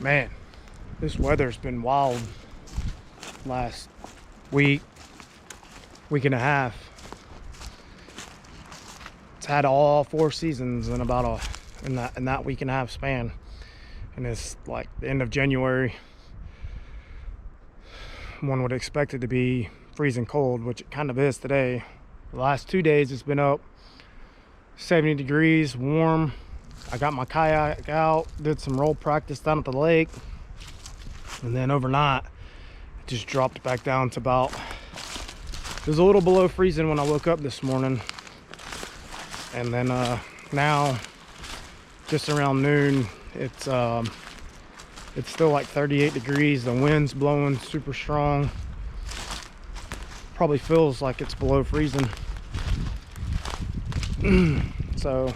Man, this weather's been wild last week and a half. It's had all 4 seasons in about in that week and a half span, and it's like the end of January. One would expect it to be freezing cold, which it kind of is today. The last 2 days it's been up 70 degrees, warm. I got my kayak out, did some roll practice down at the lake, and then overnight it just dropped back down to about, it was a little below freezing when I woke up this morning. And then now just around noon it's still like 38 degrees. The wind's blowing super strong. Probably feels like it's below freezing. So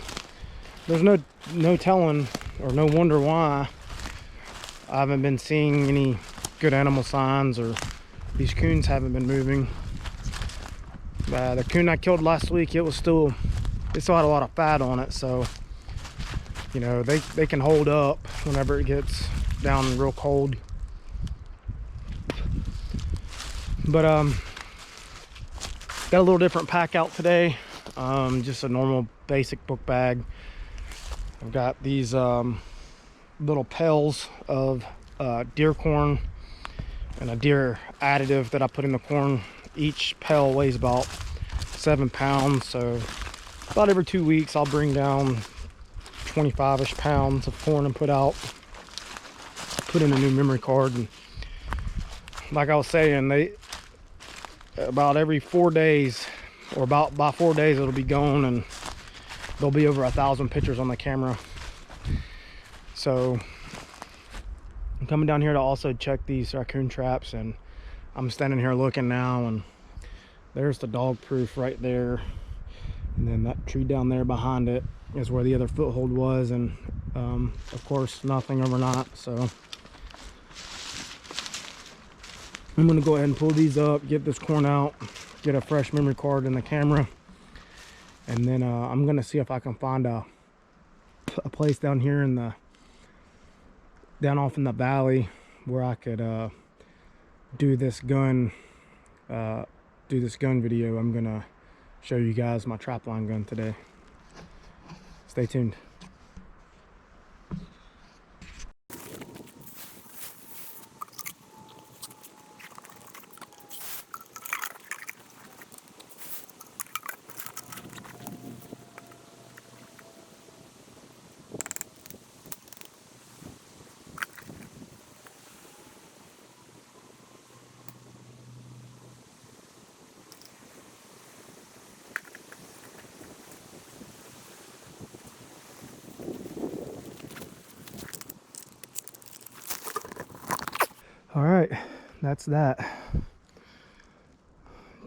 there's no telling or no wonder why I haven't been seeing any good animal signs, or these coons haven't been moving. The coon I killed last week, it still had a lot of fat on it, so you know they can hold up whenever it gets down real cold. But got a little different pack out today. Just a normal basic book bag. I've got these little pails of deer corn and a deer additive that I put in the corn. Each pail weighs about 7 pounds, so about every 2 weeks I'll bring down 25-ish pounds of corn and put in a new memory card. And like I was saying, about every 4 days, or by 4 days, it'll be gone, and there'll be over 1,000 pictures on the camera. So I'm coming down here to also check these raccoon traps, and I'm standing here looking now, and there's the dog proof right there, and then that tree down there behind it is where the other foothold was. And of course nothing overnight, so I'm gonna go ahead and pull these up, get this corn out, get a fresh memory card in the camera, and then I'm gonna see if I can find a place down here down off in the valley where I could do this gun video. I'm gonna show you guys my Trapline gun today. Stay tuned. All right, that's that.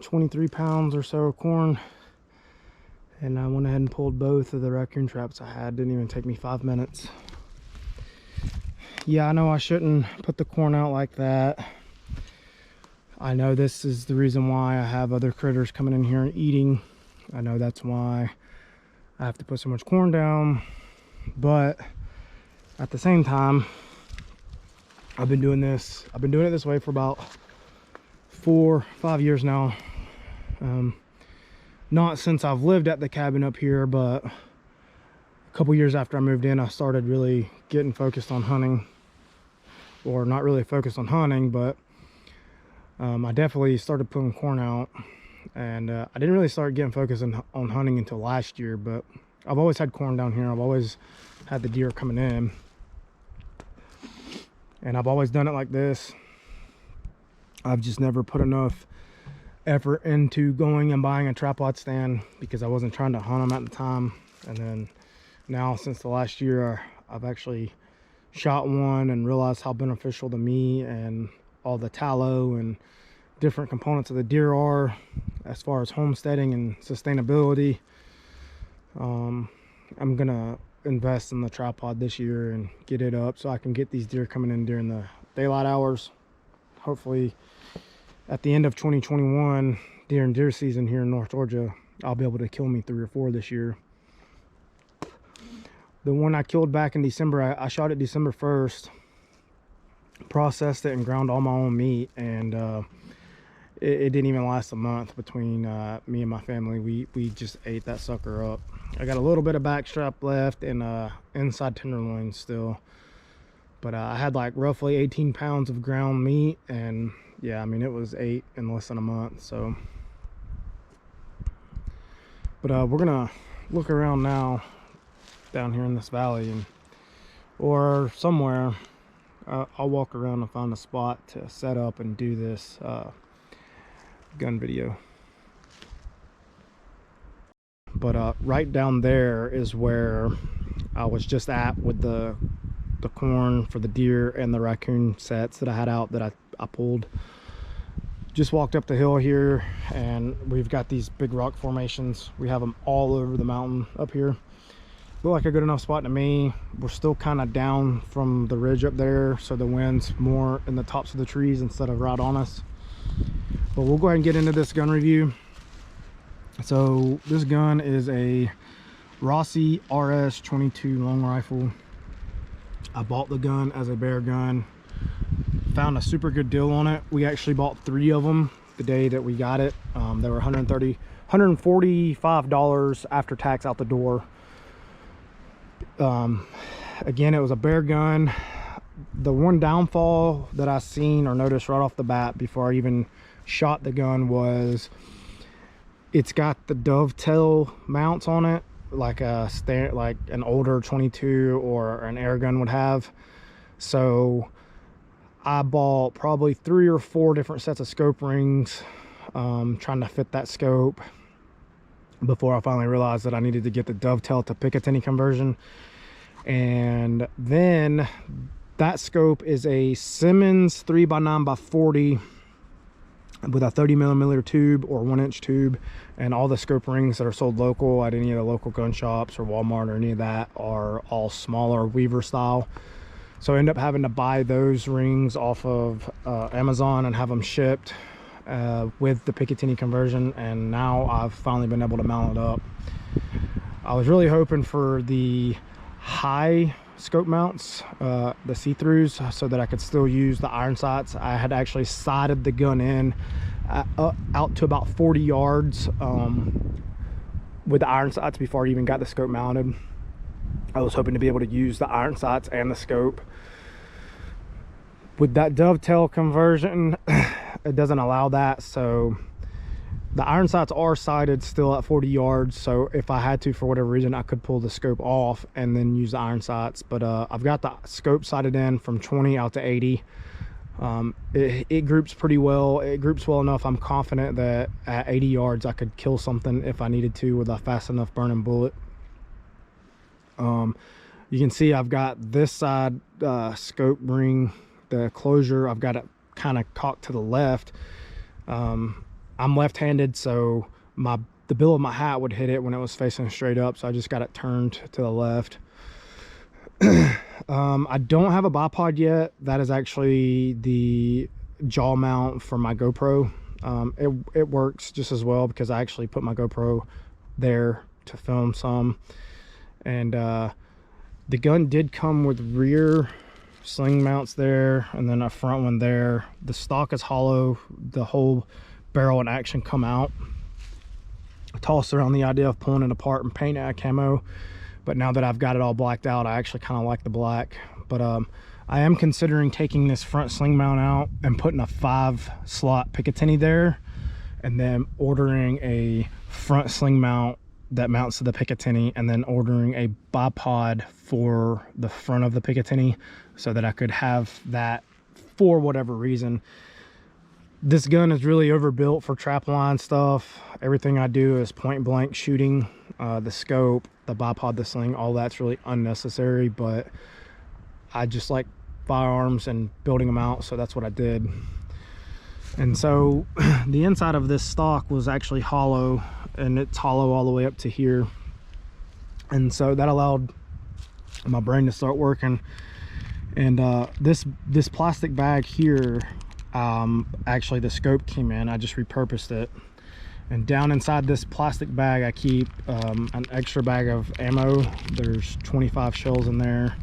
23 pounds or so of corn, and I went ahead and pulled both of the raccoon traps I had. Didn't even take me 5 minutes. Yeah, I know I shouldn't put the corn out like that. I know this is the reason why I have other critters coming in here and eating. I know that's why I have to put so much corn down, but at the same time, I've been doing it this way for about 4 or 5 years now. Not since I've lived at the cabin up here, but a couple years after I moved in, I started really getting focused on hunting. Or not really focused on hunting, but I definitely started pulling corn out. And I didn't really start getting focused on hunting until last year, but I've always had corn down here. I've always had the deer coming in, and I've always done it like this. I've just never put enough effort into going and buying a tripod stand because I wasn't trying to hunt them at the time. And then now, since the last year, I've actually shot one and realized how beneficial to me and all the tallow and different components of the deer are as far as homesteading and sustainability. I'm gonna invest in the tripod this year and get it up so I can get these deer coming in during the daylight hours. Hopefully at the end of 2021, during deer season here in North Georgia, I'll be able to kill me 3 or 4 this year. The one I killed back in December, I shot it December 1st, processed it and ground all my own meat, and it didn't even last a month between me and my family. We just ate that sucker up. I got a little bit of backstrap left and inside tenderloin still, but I had like roughly 18 pounds of ground meat, and yeah, I mean, it was 8 in less than a month. So, but we're gonna look around now down here in this valley, and or somewhere. I'll walk around and find a spot to set up and do this gun video. But right down there is where I was just at with the corn for the deer and the raccoon sets that I had out that I pulled. Just walked up the hill here, and we've got these big rock formations. We have them all over the mountain up here. Look like a good enough spot to me. We're still kind of down from the ridge up there, so the wind's more in the tops of the trees instead of right on us. But we'll go ahead and get into this gun review. So this gun is a Rossi RS 22 long rifle. I bought the gun as a bear gun, found a super good deal on it. We actually bought 3 of them the day that we got it. They were $145 after tax out the door. Again, it was a bear gun. The one downfall that I seen or noticed right off the bat before I even shot the gun was it's got the dovetail mounts on it, like like an older 22 or an air gun would have. So I bought probably 3 or 4 different sets of scope rings, trying to fit that scope, before I finally realized that I needed to get the dovetail to Picatinny conversion. And then that scope is a Simmons 3x9x40 with a 30mm tube or 1-inch tube, and all the scope rings that are sold local at any of the local gun shops or Walmart or any of that are all smaller Weaver style. So I end up having to buy those rings off of Amazon and have them shipped with the Picatinny conversion, and now I've finally been able to mount it up. I was really hoping for the high scope mounts, the see-throughs, so that I could still use the iron sights. I had actually sighted the gun in out to about 40 yards with the iron sights before I even got the scope mounted. I was hoping to be able to use the iron sights and the scope. With that dovetail conversion, it doesn't allow that, so the iron sights are sighted still at 40 yards, so if I had to, for whatever reason, I could pull the scope off and then use the iron sights. But I've got the scope sighted in from 20 out to 80. It groups pretty well. It groups well enough. I'm confident that at 80 yards I could kill something if I needed to with a fast enough burning bullet. You can see I've got this side scope ring, the closure, I've got it kind of cocked to the left. I'm left-handed, so the bill of my hat would hit it when it was facing straight up, so I just got it turned to the left. I don't have a bipod yet. That is actually the jaw mount for my GoPro. It works just as well because I actually put my GoPro there to film some, and the gun did come with rear sling mounts there and then a front one there. The stock is hollow, the whole barrel and action come out. I tossed around the idea of pulling it apart and painting it a camo, but now that I've got it all blacked out, I actually kind of like the black. But I am considering taking this front sling mount out and putting a 5-slot Picatinny there, and then ordering a front sling mount that mounts to the Picatinny, and then ordering a bipod for the front of the Picatinny so that I could have that for whatever reason. This gun is really overbuilt for trapline stuff. Everything I do is point blank shooting. The scope, the bipod, the sling, all that's really unnecessary, but I just like firearms and building them out, so that's what I did. And so the inside of this stock was actually hollow, and it's hollow all the way up to here, and so that allowed my brain to start working. And this plastic bag here, actually the scope came in, I just repurposed it, and down inside this plastic bag I keep an extra bag of ammo. There's 25 shells in there,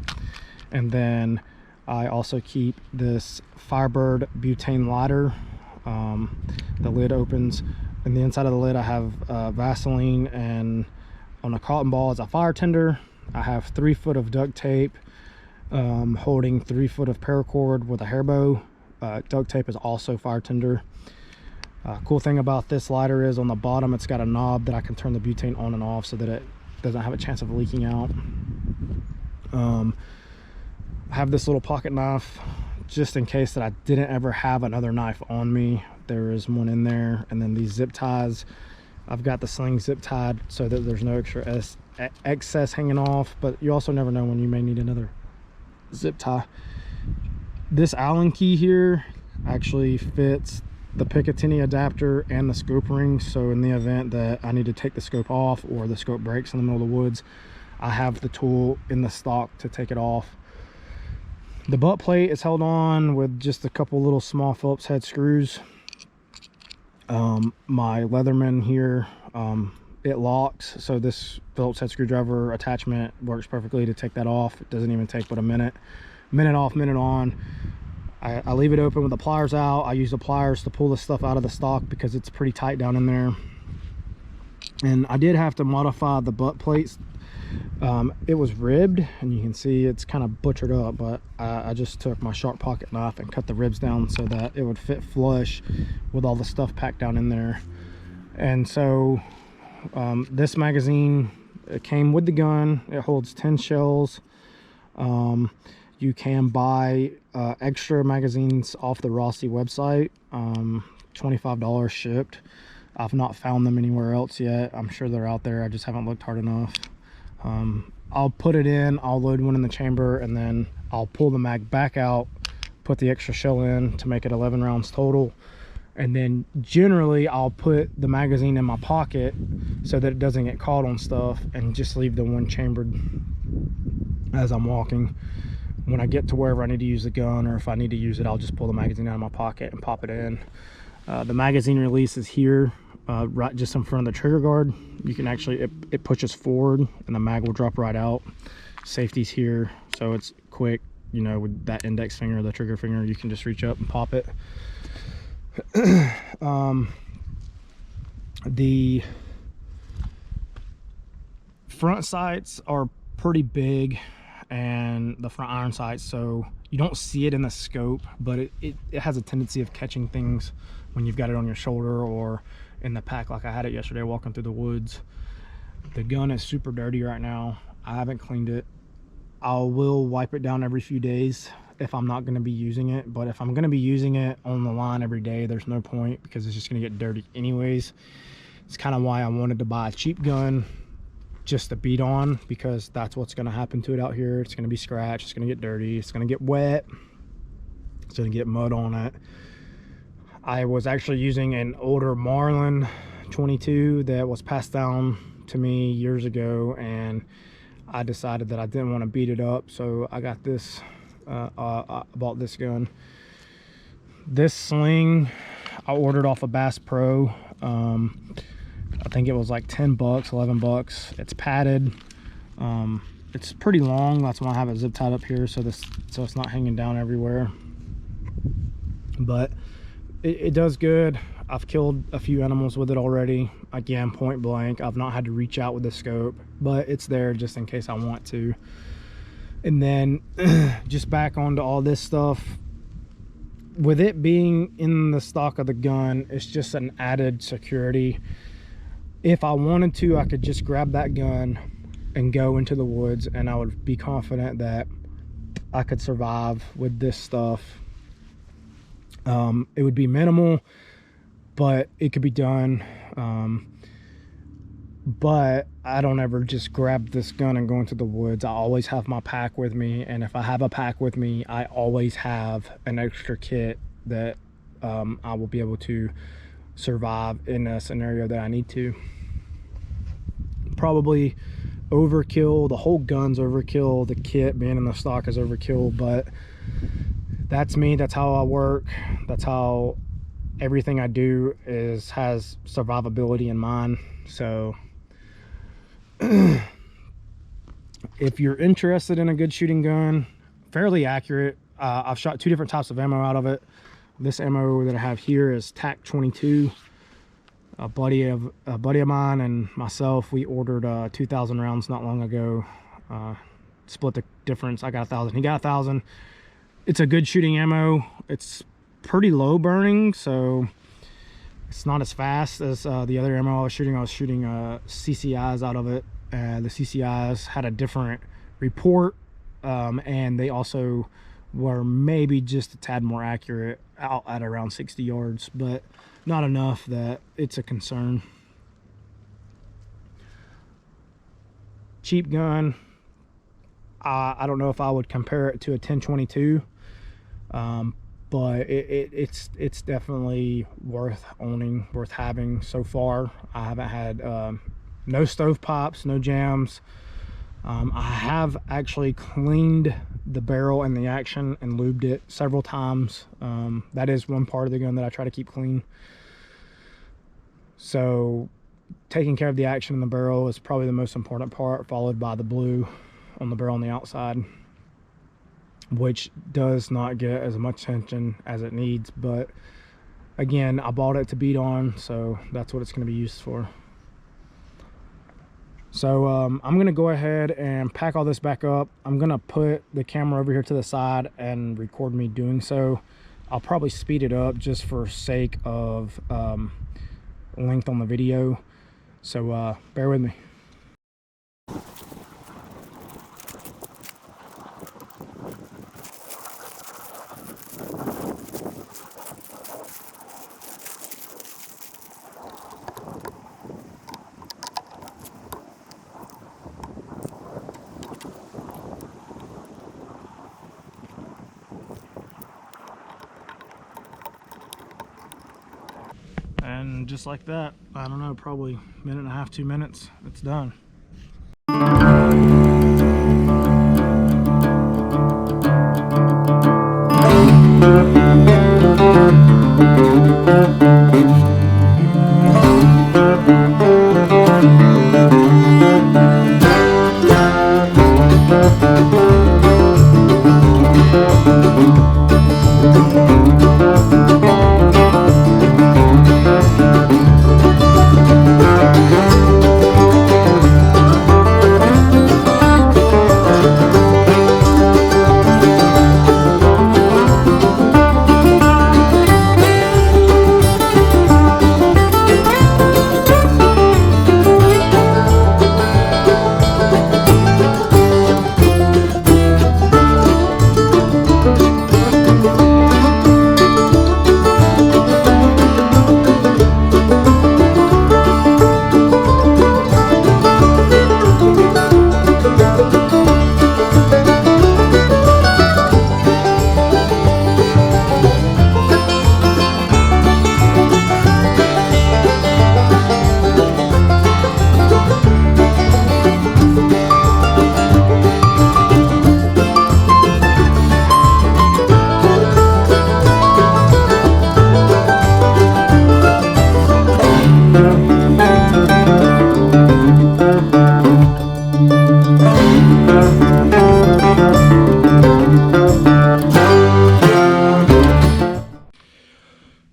and then I also keep this Firebird butane lighter. The lid opens, and the inside of the lid I have Vaseline, and on a cotton ball is a fire tinder. I have 3 foot of duct tape holding 3 foot of paracord with a hair bow. Duct tape is also fire tinder. Cool thing about this lighter is on the bottom it's got a knob that I can turn the butane on and off so that it doesn't have a chance of leaking out. I have this little pocket knife just in case that I didn't ever have another knife on me. There is one in there. And then these zip ties, I've got the sling zip tied so that there's no extra excess hanging off, but you also never know when you may need another zip tie. This Allen key here actually fits the Picatinny adapter and the scope ring, so in the event that I need to take the scope off or the scope breaks in the middle of the woods, I have the tool in the stock to take it off. The butt plate is held on with just a couple little small Phillips head screws. My Leatherman here, it locks, so this Phillips head screwdriver attachment works perfectly to take that off. It doesn't even take but a minute off, minute on. I leave it open with the pliers out. I use the pliers to pull the stuff out of the stock because it's pretty tight down in there. And I did have to modify the butt plates. It was ribbed, and you can see it's kind of butchered up, but I just took my sharp pocket knife and cut the ribs down so that it would fit flush with all the stuff packed down in there. And so this magazine, it came with the gun. It holds 10 shells. You can buy extra magazines off the Rossi website, $25 shipped. I've not found them anywhere else yet. I'm sure they're out there, I just haven't looked hard enough. I'll put it in, I'll load one in the chamber, and then I'll pull the mag back out, put the extra shell in to make it 11 rounds total. And then generally I'll put the magazine in my pocket so that it doesn't get caught on stuff, and just leave the one chambered as I'm walking. When I get to wherever I need to use the gun, or if I need to use it, I'll just pull the magazine out of my pocket and pop it in. The magazine release is here, right just in front of the trigger guard. You can actually, it pushes forward and the mag will drop right out. Safety's here, so it's quick, you know, with that index finger, the trigger finger, you can just reach up and pop it. The front sights are pretty big, and the front iron sights, so you don't see it in the scope, but it has a tendency of catching things when you've got it on your shoulder or in the pack like I had it yesterday walking through the woods. The gun is super dirty right now. I haven't cleaned it. I will wipe it down every few days if I'm not going to be using it, but if I'm going to be using it on the line every day, there's no point because it's just going to get dirty anyways. It's kind of why I wanted to buy a cheap gun just to beat on, because that's what's going to happen to it out here. It's going to be scratched, it's going to get dirty, it's going to get wet, it's going to get mud on it. I was actually using an older Marlin 22 that was passed down to me years ago, and I decided that I didn't want to beat it up, so I got this. I bought this gun. This sling I ordered off of Bass Pro. I think it was like 10 bucks, 11 bucks. It's padded. It's pretty long, that's why I have it zip tied up here so it's not hanging down everywhere. But it does good. I've killed a few animals with it already. Again, point blank. I've not had to reach out with the scope, but it's there just in case I want to. And then just back onto all this stuff. With it being in the stock of the gun, it's just an added security. If I wanted to, I could just grab that gun and go into the woods, and I would be confident that I could survive with this stuff. It would be minimal, but it could be done. But I don't ever just grab this gun and go into the woods. I always have my pack with me, and if I have a pack with me, I always have an extra kit that I will be able to survive in a scenario that I need to. Probably overkill, the whole gun's overkill, the kit being in the stock is overkill, but that's me, that's how I work, that's how everything I do has survivability in mind. So if you're interested in a good shooting gun, fairly accurate, I've shot 2 different types of ammo out of it. This ammo that I have here is TAC 22. A buddy of mine and myself, we ordered 2,000 rounds not long ago. Split the difference. I got 1,000, he got 1,000. It's a good shooting ammo. It's pretty low burning, so it's not as fast as the other ammo I was shooting. CCIs out of it. The CCIs had a different report, and they also were maybe just a tad more accurate, out at around 60 yards, but not enough that it's a concern. Cheap gun. I don't know if I would compare it to a 1022, but it's definitely worth owning, worth having so far. I haven't had no stovepipes, no jams. I have actually cleaned the barrel and the action and lubed it several times. That is one part of the gun that I try to keep clean. So taking care of the action in the barrel is probably the most important part, followed by the blue on the barrel on the outside, which does not get as much attention as it needs. But again, I bought it to beat on, so that's what it's going to be used for. So I'm going to go ahead and pack all this back up. I'm going to put the camera over here to the side and record me doing so. I'll probably speed it up just for sake of length on the video. So bear with me. And just like that, I don't know, probably a minute and a half, 2 minutes, it's done.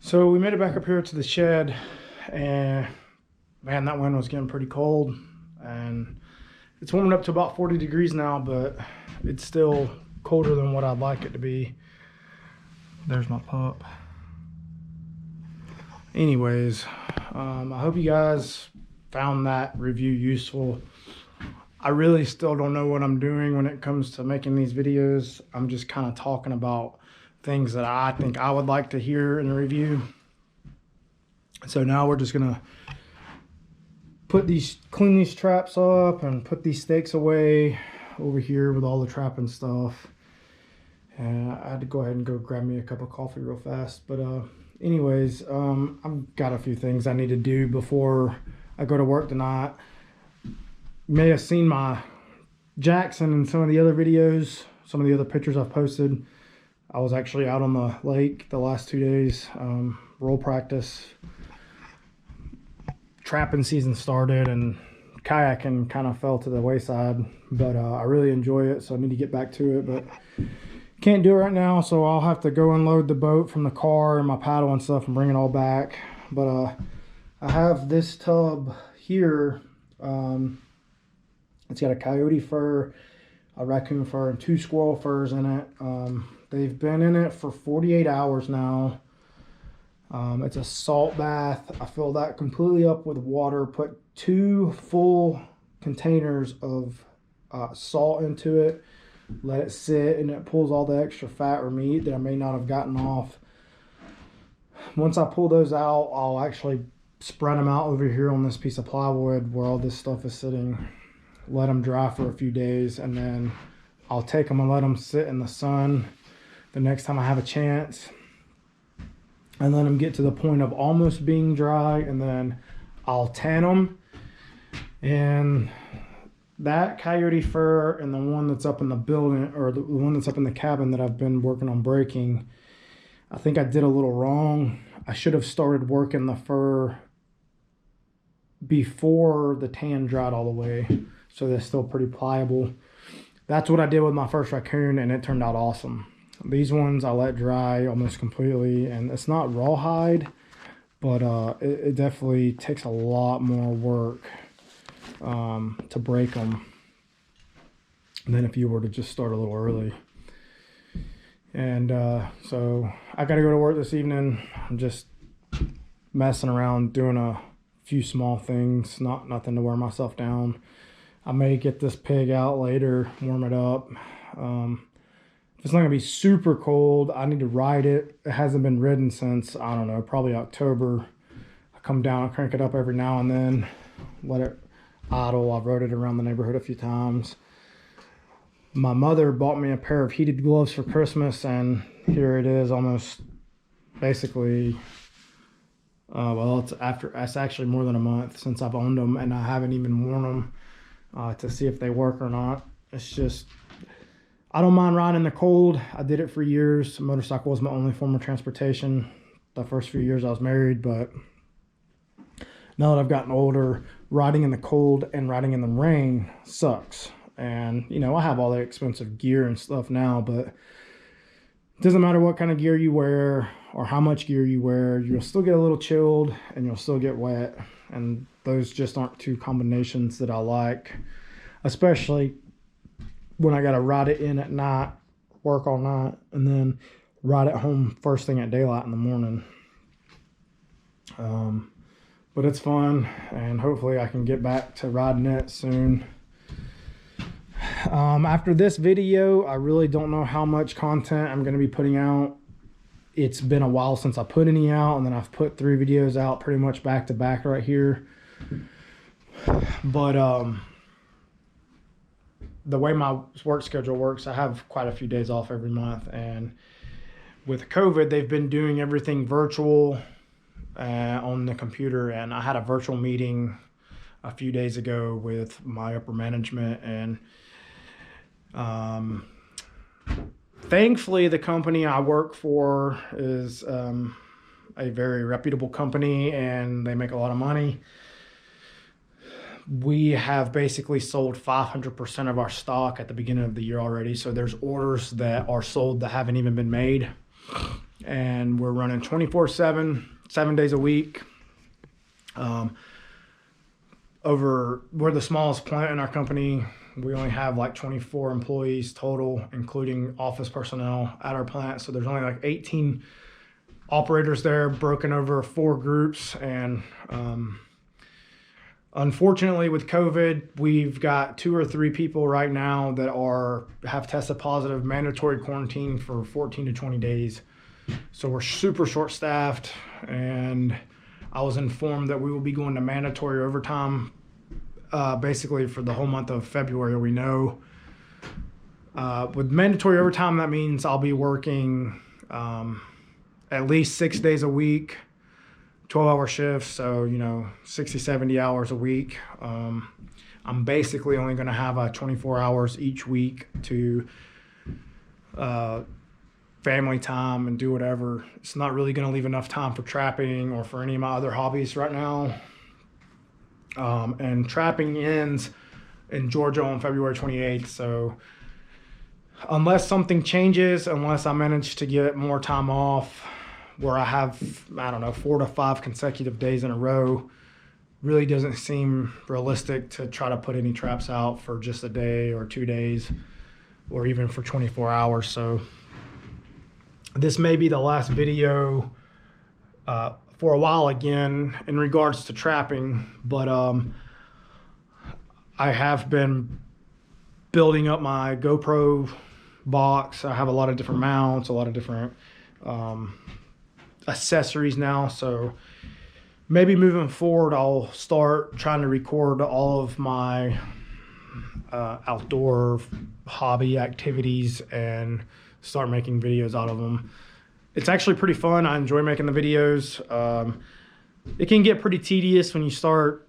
So we made it back up here to the shed, and man, that wind was getting pretty cold, and it's warming up to about 40 degrees now, but it's still colder than what I'd like it to be. There's my pup. Anyways, I hope you guys found that review useful. I really still don't know what I'm doing when it comes to making these videos. I'm just kind of talking about things that I think I would like to hear in a review. So now we're just gonna clean these traps up and put these stakes away over here with all the trapping stuff. And I had to go ahead and go grab me a cup of coffee real fast. But anyways, I've got a few things I need to do before I go to work tonight. You may have seen my Jackson and some of the other videos, some of the other pictures I've posted. I was actually out on the lake the last 2 days, roll practice. Trapping season started and kayaking kind of fell to the wayside, but I really enjoy it, so I need to get back to it. But Can't do it right now, so I'll have to go unload the boat from the car and my paddle and stuff and bring it all back. But I have this tub here. It's got a coyote fur, a raccoon fur, and 2 squirrel furs in it. They've been in it for 48 hours now. It's a salt bath. I fill that completely up with water, put 2 full containers of salt into it, let it sit, and it pulls all the extra fat or meat that I may not have gotten off. Once I pull those out, I'll actually spread them out over here on this piece of plywood where all this stuff is sitting, let them dry for a few days, and then I'll take them and let them sit in the sun the next time I have a chance, and let them get to the point of almost being dry, and then I'll tan them. And that coyote fur and the one that's up in the building, or the one that's up in the cabin that I've been working on breaking, I think I did a little wrong. I should have started working the fur before the tan dried all the way, so they're still pretty pliable. That's what I did with my first raccoon, and it turned out awesome. These ones I let dry almost completely, and it's not rawhide, but it definitely takes a lot more work to break them than if you were to just start a little early. And so I got to go to work this evening. I'm just messing around doing a few small things, nothing to wear myself down. I may get this pig out later, warm it up. If it's not gonna be super cold, I need to ride it. It hasn't been ridden since, I don't know, probably October. I come down and crank it up every now and then, let it idle. I've rode it around the neighborhood a few times. My mother bought me a pair of heated gloves for Christmas, and here it is, almost basically, well, it's actually more than a month since I've owned them, and I haven't even worn them to see if they work or not. It's just, I don't mind riding in the cold. I did it for years. A motorcycle was my only form of transportation the first few years I was married, but now that I've gotten older, riding in the cold and riding in the rain sucks. And, you know, I have all the expensive gear and stuff now, but it doesn't matter what kind of gear you wear or how much gear you wear, you'll still get a little chilled and you'll still get wet. And those just aren't 2 combinations that I like, especially when I got to ride it in at night, work all night, and then ride it home first thing at daylight in the morning. But it's fun, and hopefully I can get back to riding it soon. After this video, I really don't know how much content I'm going to be putting out. It's been a while since I put any out, and then I've put 3 videos out pretty much back to back right here. But the way my work schedule works, I have quite a few days off every month, and with COVID, they've been doing everything virtual on the computer, and I had a virtual meeting a few days ago with my upper management, and thankfully the company I work for is a very reputable company, and they make a lot of money. We have basically sold 500% of our stock at the beginning of the year already, so there's orders that are sold that haven't even been made, and we're running 24/7, 7 days a week. We're the smallest plant in our company. We only have like 24 employees total, including office personnel at our plant. So there's only like 18 operators there, broken over 4 groups. And unfortunately with COVID, we've got 2 or 3 people right now that have tested positive, mandatory quarantine for 14 to 20 days. So we're super short staffed, and I was informed that we will be going to mandatory overtime basically for the whole month of February. We know with mandatory overtime, that means I'll be working at least 6 days a week, 12-hour shifts, so 60, 70 hours a week. I'm basically only going to have 24 hours each week to family time and do whatever. It's not really going to leave enough time for trapping or for any of my other hobbies right now. And trapping ends in Georgia on February 28th, so unless something changes, unless I manage to get more time off where I have, I don't know, 4 to 5 consecutive days in a row, really doesn't seem realistic to try to put any traps out for just a day or 2 days or even for 24 hours. So this may be the last video for a while again in regards to trapping, but I have been building up my GoPro box. I have a lot of different mounts, a lot of different accessories now, so maybe moving forward I'll start trying to record all of my outdoor hobby activities and start making videos out of them. It's actually pretty fun. I enjoy making the videos. It can get pretty tedious when you start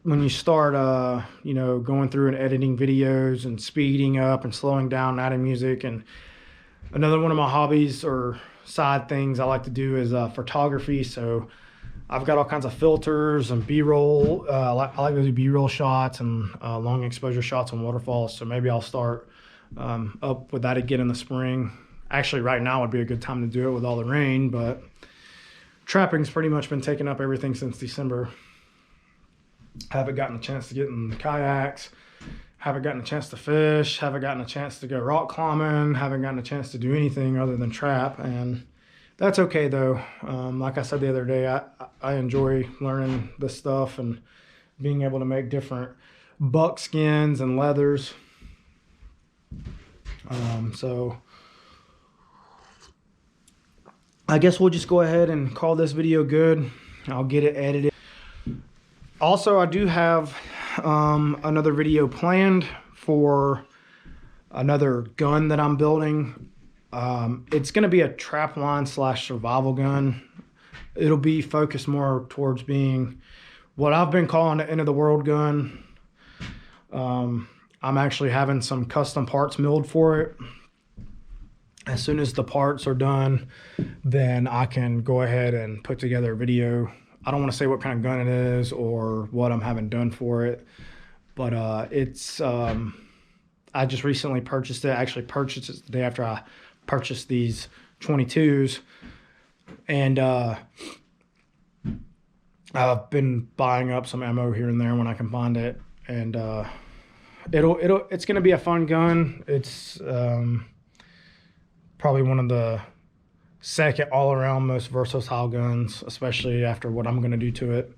you know, going through and editing videos and speeding up and slowing down, adding music. And another one of my hobbies or side things I like to do is photography. So I've got all kinds of filters and B-roll. I like to do B-roll shots and long exposure shots on waterfalls. So maybe I'll start up with that again in the spring. Actually, right now would be a good time to do it with all the rain, but trapping's pretty much been taking up everything since December. Haven't gotten a chance to get in the kayaks, haven't gotten a chance to fish, haven't gotten a chance to go rock climbing, haven't gotten a chance to do anything other than trap, and that's okay though. Like I said the other day, I enjoy learning this stuff and being able to make different buck skins and leathers. So I guess we'll just go ahead and call this video good. I'll get it edited. Also, I do have another video planned for another gun that I'm building. It's going to be a trapline / survival gun. It'll be focused more towards being what I've been calling the end of the world gun. I'm actually having some custom parts milled for it. As soon as the parts are done, then I can go ahead and put together a video. I don't want to say what kind of gun it is or what I'm having done for it, but it's I just recently purchased it. I actually purchased it the day after I purchased these 22s, and I've been buying up some ammo here and there when I can find it, and it's gonna be a fun gun. It's probably one of the second all-around most versatile guns, especially after what I'm going to do to it.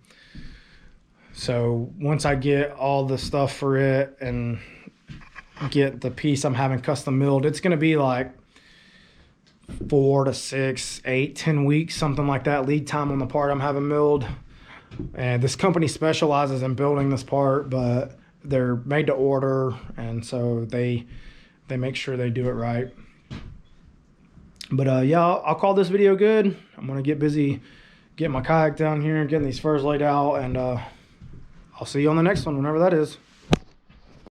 So once I get all the stuff for it and get the piece I'm having custom milled, it's going to be like 4 to 6, 8, 10 weeks, something like that lead time on the part I'm having milled. And this company specializes in building this part, but they're made to order, and so they make sure they do it right. But yeah, I'll call this video good. I'm gonna get busy getting my kayak down here and getting these furs laid out, and I'll see you on the next one, whenever that is.